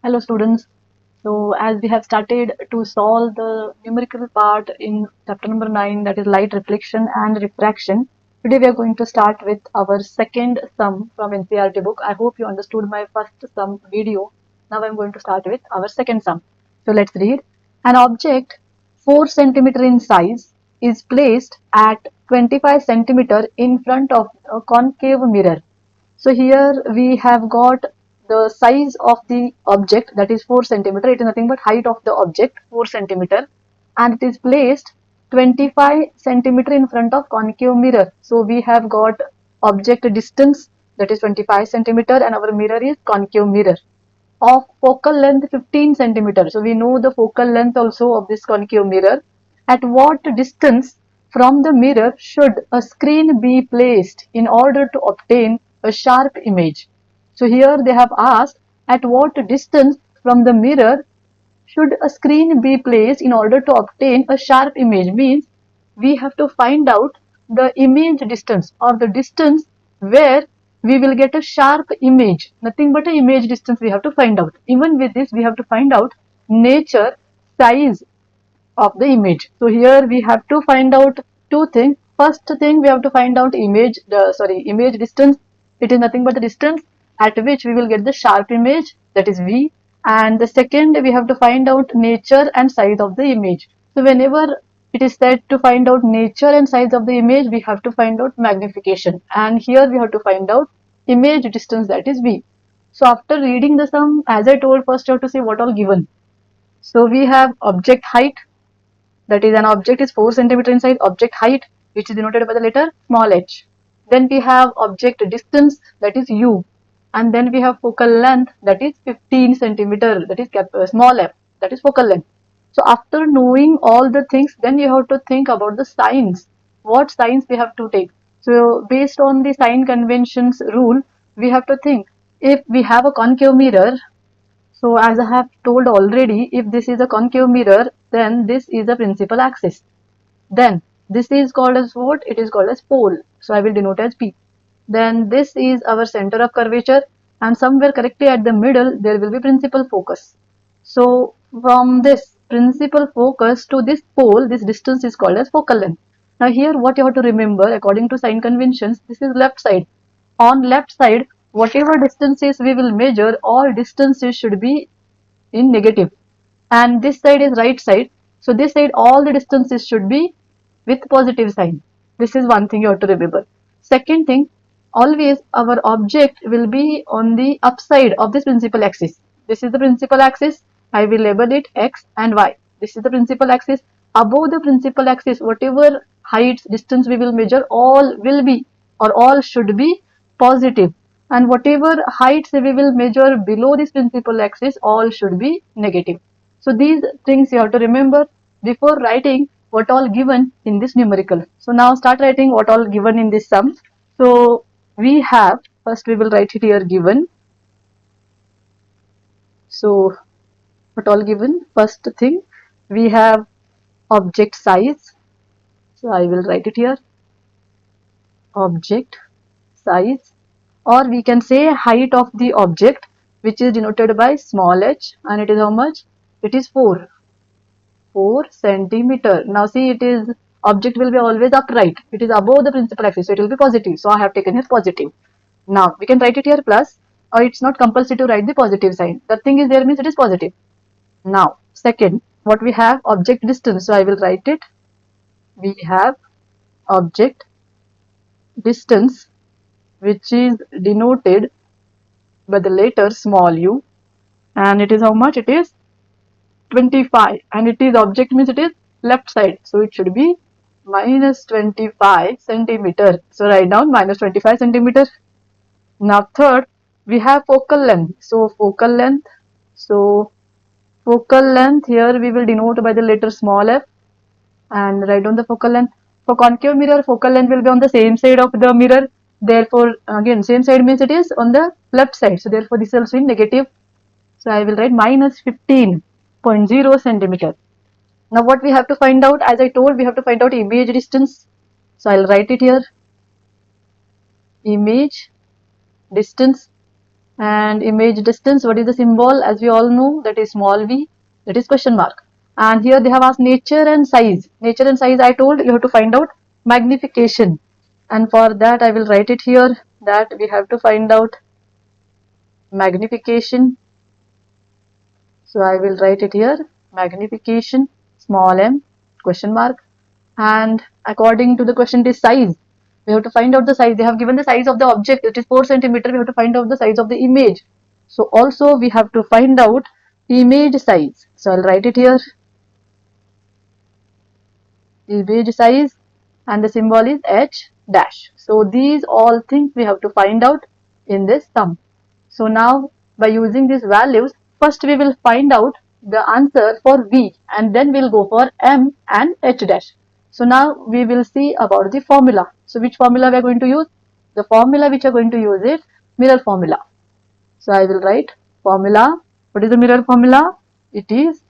Hello students. So as we have started to solve the numerical part in chapter number 9, that is light reflection and refraction, today we are going to start with our second sum from NCERT book. I hope you understood my first sum video. Now I'm going to start with our second sum. So let's read. An object 4 centimeter in size is placed at 25 centimeter in front of a concave mirror. So here we have got the size of the object, that is 4 centimeter. It is nothing but height of the object 4 centimeter, and it is placed 25 centimeter in front of concave mirror. So we have got object distance, that is 25 centimeter, and our mirror is concave mirror of focal length 15 centimeter. So we know the focal length also of this concave mirror. At what distance from the mirror should a screen be placed in order to obtain a sharp image? So here they have asked at what distance from the mirror should a screen be placed in order to obtain a sharp image. Means we have to find out the image distance, or the distance where we will get a sharp image. Nothing but a image distance we have to find out. Even with this we have to find out nature, size of the image. So here we have to find out two things. First thing, we have to find out image distance. It is nothing but the distance at which we will get the sharp image, that is V. And the second, we have to find out nature and size of the image. So whenever it is said to find out nature and size of the image, we have to find out magnification. And here we have to find out image distance, that is V. So after reading the sum, as I told, first you have to see what all given. So we have object height, that is an object is 4 centimeter in size, object height, which is denoted by the letter small h. Then we have object distance, that is u, and then we have focal length, that is 15 centimeter, that is small f, that is focal length. So after knowing all the things, then you have to think about the signs. What signs we have to take? So based on the sign conventions rule, we have to think, if we have a concave mirror, so as I have told already, if this is a concave mirror, then this is the principal axis. Then this is called as what? It is called as pole. So I will denote as P. Then this is our center of curvature, and somewhere correctly at the middle there will be principal focus. So from this principal focus to this pole, this distance is called as focal length. Now here what you have to remember, according to sign conventions, this is left side. On left side, whatever distances we will measure, all distances should be in negative. And this side is right side. So this side, all the distances should be with positive sign. This is one thing you have to remember. Second thing, always our object will be on the upside of this principal axis. This is the principal axis. I will label it X and Y. This is the principal axis. Above the principal axis, whatever height, distance we will measure, all will be, or all should be positive. And whatever heights we will measure below this principal axis, all should be negative. So these things you have to remember before writing what all given in this numerical. So now start writing what all given in this sum. So we have, first we will write it here given. So what all given? First thing, we have object size. So I will write it here. Object size, or we can say height of the object, which is denoted by small h, and it is how much? It is 4 centimeter. Now see, it is object will be always upright. It is above the principal axis, so it will be positive. So I have taken here positive. Now we can write it here plus, or it's not compulsory to write the positive sign. The thing is there means it is positive. Now second, what we have? Object distance. So I will write it. We have object distance, which is denoted by the letter small u, and it is how much? It is 25, and it is object means it is left side, so it should be minus 25 centimeter. So write down minus 25 centimeter. Now third, we have focal length. So focal length, here we will denote by the letter small f, and write down the focal length. For concave mirror, focal length will be on the same side of the mirror. Therefore, again, same side means it is on the left side. So therefore, this is also in negative. So I will write minus 15.0 centimeter. Now what we have to find out? As I told, we have to find out image distance. So I'll write it here. Image distance. And image distance, what is the symbol? As we all know, that is small v, that is question mark. And here they have asked nature and size. Nature and size, I told you have to find out magnification. And for that I will write it here, that we have to find out magnification. So I will write it here, magnification, small m, question mark. And according to the question, it is size. We have to find out the size. They have given the size of the object, it is 4 centimeter. We have to find out the size of the image. So also we have to find out image size. So I'll write it here, image size, and the symbol is h dash. So these all things we have to find out in this sum. So now by using these values, first we will find out the answer for v, and then we'll go for m and h dash. So now we will see about the formula. So which formula we are going to use? The formula which we are going to use is mirror formula. So I will write formula. What is the mirror formula? It is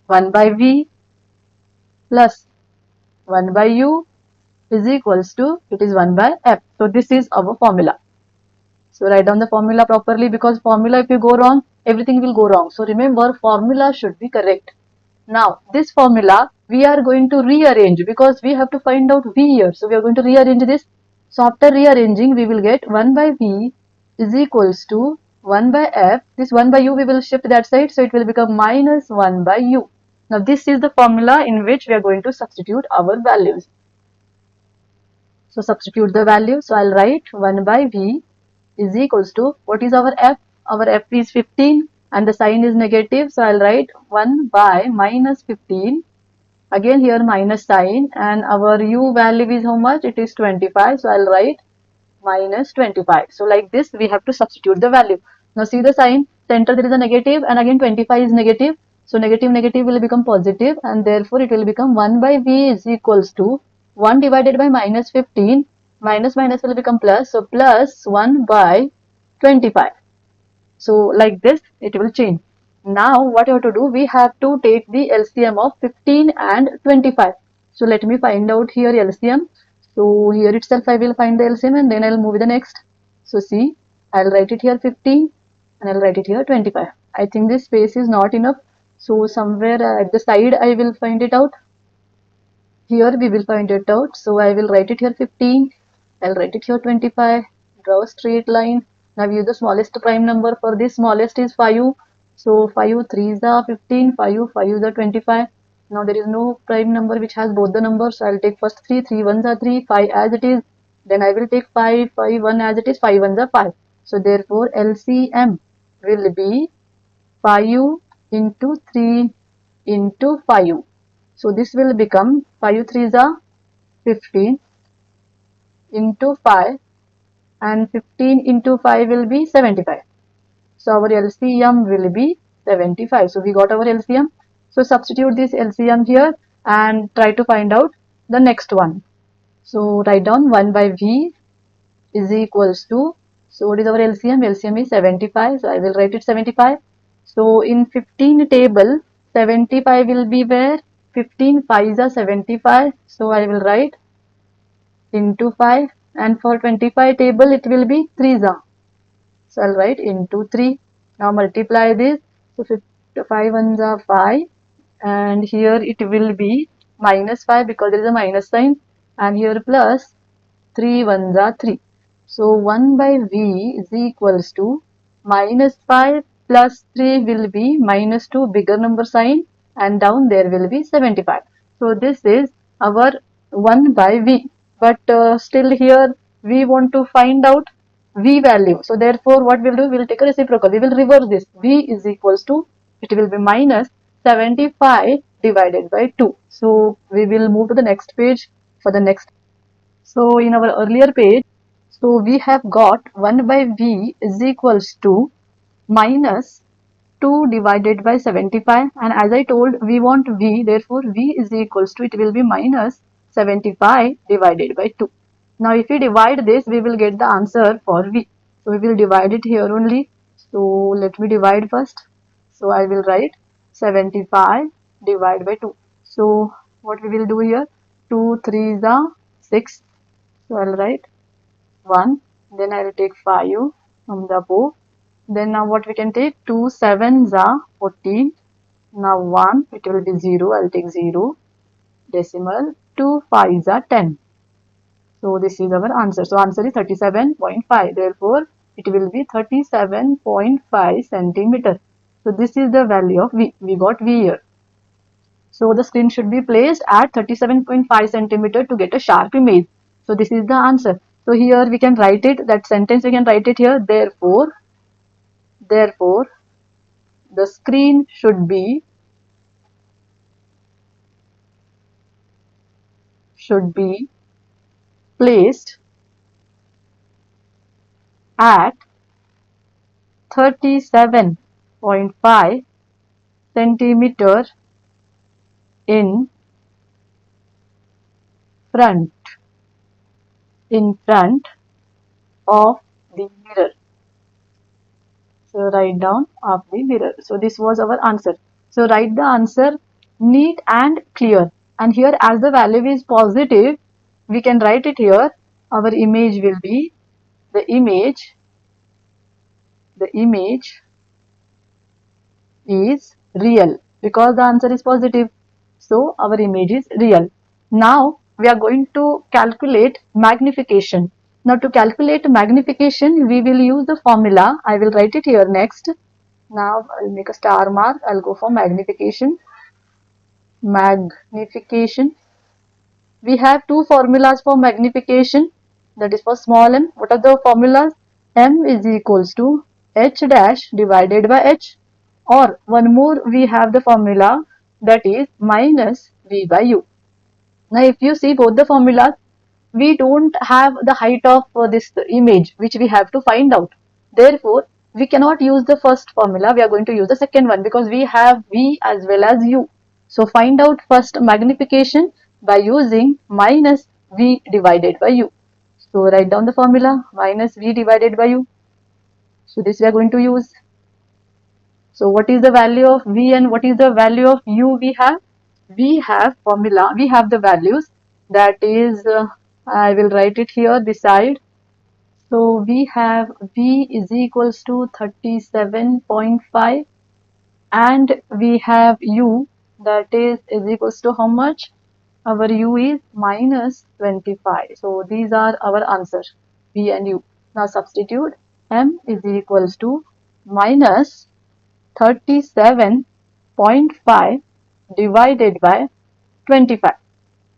1 by v plus 1 by u is equals to, it is 1 by f. So this is our formula. So write down the formula properly, because formula if you go wrong, everything will go wrong. So remember, formula should be correct. Now this formula we are going to rearrange, because we have to find out v here. So we are going to rearrange this. So after rearranging, we will get 1 by v is equals to 1 by f. This 1 by u we will shift that side, so it will become minus 1 by u. Now this is the formula in which we are going to substitute our values. So substitute the value. So I'll write 1 by v is equals to, what is our f? Our f is 15 and the sign is negative. So I'll write 1 by minus 15. Again here minus sign, and our u value is how much? It is 25. So I'll write minus 25. So like this we have to substitute the value. Now see the sign, center there is a negative, and again 25 is negative. So negative negative will become positive, and therefore it will become 1 by v is equals to 1 divided by minus 15. Minus minus will become plus. So plus 1 by 25. So like this it will change. Now what you have to do, we have to take the LCM of 15 and 25. So let me find out here LCM. So here itself I will find the LCM, and then I'll move to the next. So see, I'll write it here 15 and I'll write it here 25. I think this space is not enough. So somewhere at the side I will find it out. Here we will find it out. So I will write it here 15. I'll write it here 25. Draw a straight line. Now use the smallest prime number. For this, smallest is 5. So 5 3s are 15, 5 5s are 25. Now there is no prime number which has both the numbers. So I'll take first 3, 3 1s are 3, 5 as it is. Then I will take 5, 5 1 as it is, 5 1s are 5. So therefore LCM will be 5 into 3 into 5. So this will become 5 3s are 15 into 5, and 15 into 5 will be 75. So our LCM will be 75. So we got our LCM. So substitute this LCM here and try to find out the next one. So write down 1 by v is equals to, so what is our LCM? LCM is 75. So I will write it 75. So in 15 table, 75 will be where? 15 5s are 75. So I will write into 5, and for 25 table it will be 3s are. So I'll write into 3. Now multiply this. So 5 ones are 5, and here it will be minus 5 because there is a minus sign, and here plus 3 ones are 3. So 1 by v is equals to minus 5 plus 3 will be minus 2, bigger number sign, and down there will be 75. So this is our 1 by v. But still here we want to find out v value. So therefore what we'll do, we'll take a reciprocal. We will reverse this. V is equals to, it will be minus 75 divided by 2. So we will move to the next page for the next. So in our earlier page, so we have got 1 by v is equals to minus 2 divided by 75, and as I told we want v, therefore v is equals to, it will be minus 75 divided by 2. Now if we divide this, we will get the answer for v. So we will divide it here only. So let me divide first. So I will write 75 divided by 2. So what we will do here, 2 3s are 6. So I'll write 1, then I will take 5, from the above. Then now what we can take, 2 7s are 14. Now 1, it will be 0, I'll take 0. Decimal, 2 5s are 10. So this is our answer. So answer is 37.5. Therefore, it will be 37.5 centimeter. So this is the value of V. We got V here. So the screen should be placed at 37.5 centimeter to get a sharp image. So this is the answer. So here we can write it, that sentence we can write it here. Therefore, the screen should be placed at 37.5 centimeter in front of the mirror. So write down of the mirror. So this was our answer. So write the answer neat and clear. And here as the value is positive, we can write it here. Our image will be the image is real because the answer is positive. So our image is real. Now we are going to calculate magnification. Now to calculate magnification, we will use the formula. I will write it here next. Now I'll make a star mark. I'll go for magnification. We have two formulas for magnification. That is for small m. What are the formulas? M is equals to h dash divided by h. Or one more, we have the formula that is minus v by u. Now if you see both the formulas, we don't have the height of this image which we have to find out. Therefore, we cannot use the first formula. We are going to use the second one because we have v as well as u. So find out first magnification by using minus v divided by u. So write down the formula minus v divided by u. So this we are going to use. So what is the value of v and what is the value of u we have? We have formula, we have the values, that is, I will write it here beside. So we have v is equals to 37.5 and we have u, that is equals to how much? Our u is minus 25. So these are our answers, v and u. Now substitute m is equals to minus 37.5 divided by 25,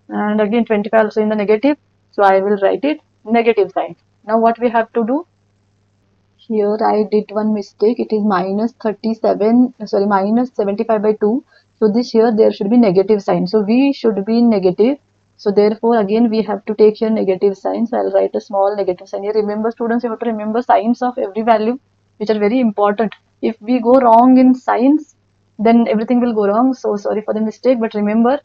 and again 25 also in the negative, so I will write it negative sign. Now what we have to do, here I did one mistake, it is minus 75 by 2, so this here there should be negative sign, so we should be negative, so therefore again we have to take here negative sign, so I'll write a small negative sign here. Remember students, you have to remember signs of every value which are very important. If we go wrong in signs, then everything will go wrong. So sorry for the mistake, but remember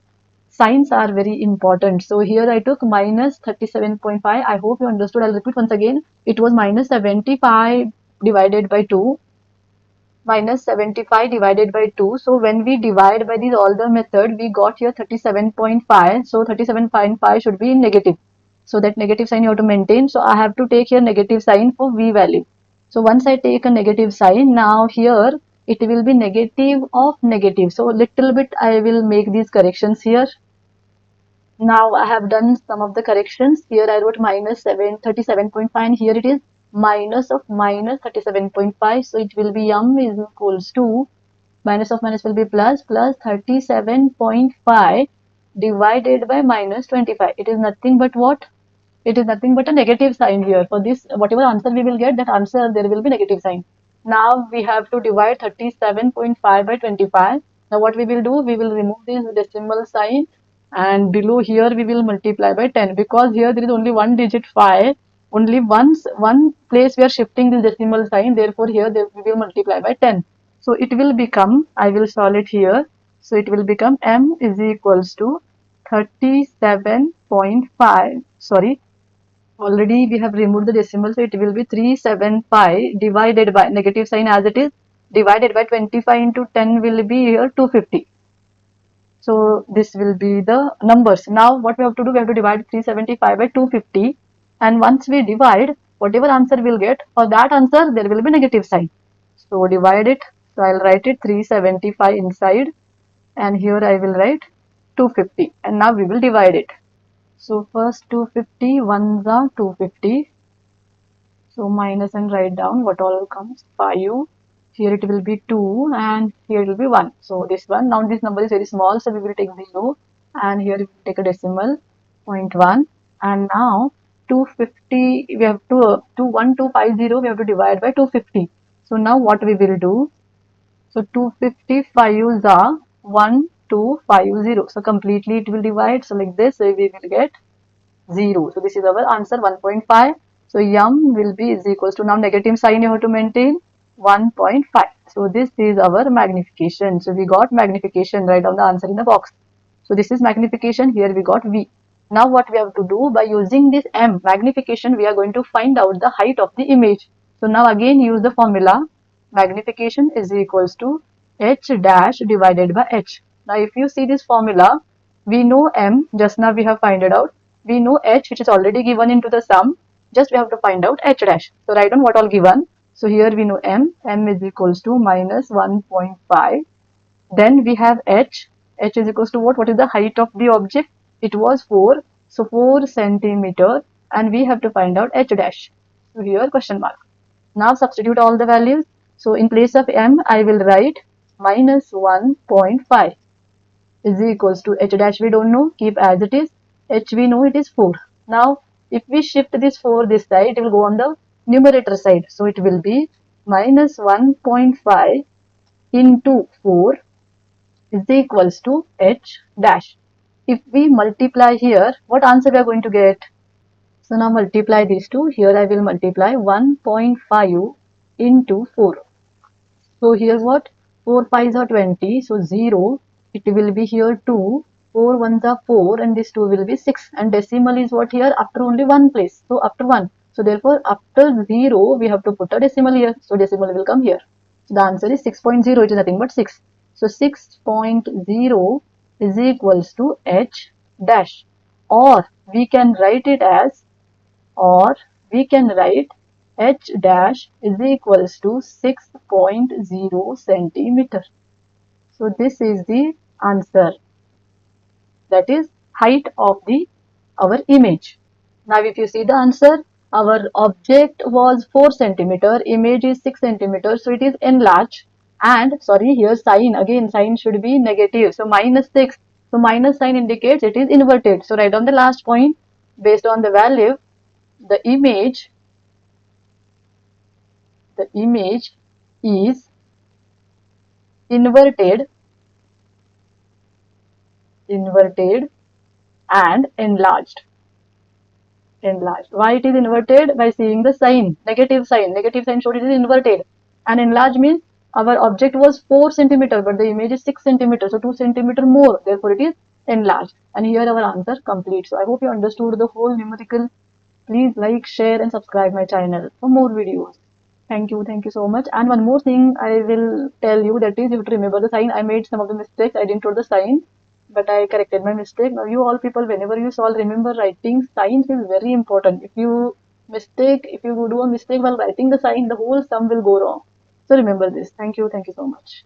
signs are very important. So here I took minus 37.5. I hope you understood. I'll repeat once again. It was minus 75 divided by 2. Minus 75 divided by 2. So when we divide by these all the method, we got here 37.5. So 37.5 should be negative. So that negative sign you have to maintain. So I have to take here negative sign for V value. So once I take a negative sign, now here it will be negative of negative. So little bit I will make these corrections here. Now I have done some of the corrections. Here I wrote minus 37.5 and here it is minus of minus 37.5. So it will be m is equals to minus of minus will be plus 37.5 divided by minus 25. It is nothing but what? It is nothing but a negative sign here. For this, whatever answer we will get, that answer there will be negative sign. Now we have to divide 37.5 by 25. Now what we will do, we will remove this decimal sign and below here we will multiply by 10 because here there is only one digit 5. Only one place we are shifting this decimal sign. Therefore here we will multiply by 10. So it will become, I will solve it here. So it will become m is equals to 37.5, sorry, already we have removed the decimal, so it will be 375 divided by negative sign as it is, divided by 25 into 10 will be here 250. So this will be the numbers. Now what we have to do, we have to divide 375 by 250, and once we divide, whatever answer we'll get, for that answer there will be negative sign. So divide it. So I'll write it 375 inside, and here I will write 250, and now we will divide it. So first 250, ones are 250. So minus and write down what all comes. 5. Here it will be 2, and here it will be 1. So this one, now this number is very small, so we will take 0, and here we will take a decimal, 0.1. And now 250, we have to 1250, we have to divide by 250. So now what we will do? So 255 are 1250. So completely it will divide. So like this, so we will get 0. So this is our answer, 1.5. So m will be is equals to, now negative sign you have to maintain, 1.5. So this is our magnification. So we got magnification, write down the answer in the box. So this is magnification, here we got V. Now what we have to do, by using this m magnification, we are going to find out the height of the image. So now again use the formula, magnification is equals to h dash divided by h. Now if you see this formula, we know m, just now we have find it out. We know h, which is already given into the sum. Just we have to find out h dash. So write down what all given. So here we know m is equals to minus 1.5. Then we have h is equals to what? What is the height of the object? It was 4. So 4 centimeter, and we have to find out h dash. So here question mark. Now substitute all the values. So in place of m, I will write minus 1.5 is equals to h dash we don't know, keep as it is. H we know it is 4. Now if we shift this 4 this side, it will go on the numerator side. So it will be minus 1.5 into 4 is equals to h dash. If we multiply here, what answer we are going to get? So now multiply these two. Here I will multiply 1.5 into 4. So here what? 4 5s are 20. So 0. It will be here 2. 4 1s are 4, and this 2 will be 6. And decimal is what here? After only one place. So after 1. So therefore after 0 we have to put a decimal here. So decimal will come here. So the answer is 6.0. It is nothing but 6. So 6.0 is equals to h dash. Or we can write it as, h dash is equals to 6.0 centimeter. So this is the answer. That is height of our image. Now if you see the answer, our object was 4 centimeter, image is 6 centimeter, so it is enlarged. And sorry, here sign, again sign should be negative, so minus 6. So minus sign indicates it is inverted. So write on the last point, based on the value, the image is inverted and enlarged. Why it is inverted? By seeing the sign, negative sign. Negative sign showed it is inverted. And enlarged means our object was 4 centimeter, but the image is 6 centimeter, so 2 centimeter more. Therefore, it is enlarged. And here our answer complete. So I hope you understood the whole numerical. Please like, share, and subscribe my channel for more videos. Thank you so much. And one more thing I will tell you, that is, you have to remember the sign. I made some of the mistakes. I didn't write the sign, but I corrected my mistake. Now you all people, whenever you solve, remember writing signs is very important. If you do a mistake while writing the sign, the whole sum will go wrong. So remember this. Thank you so much.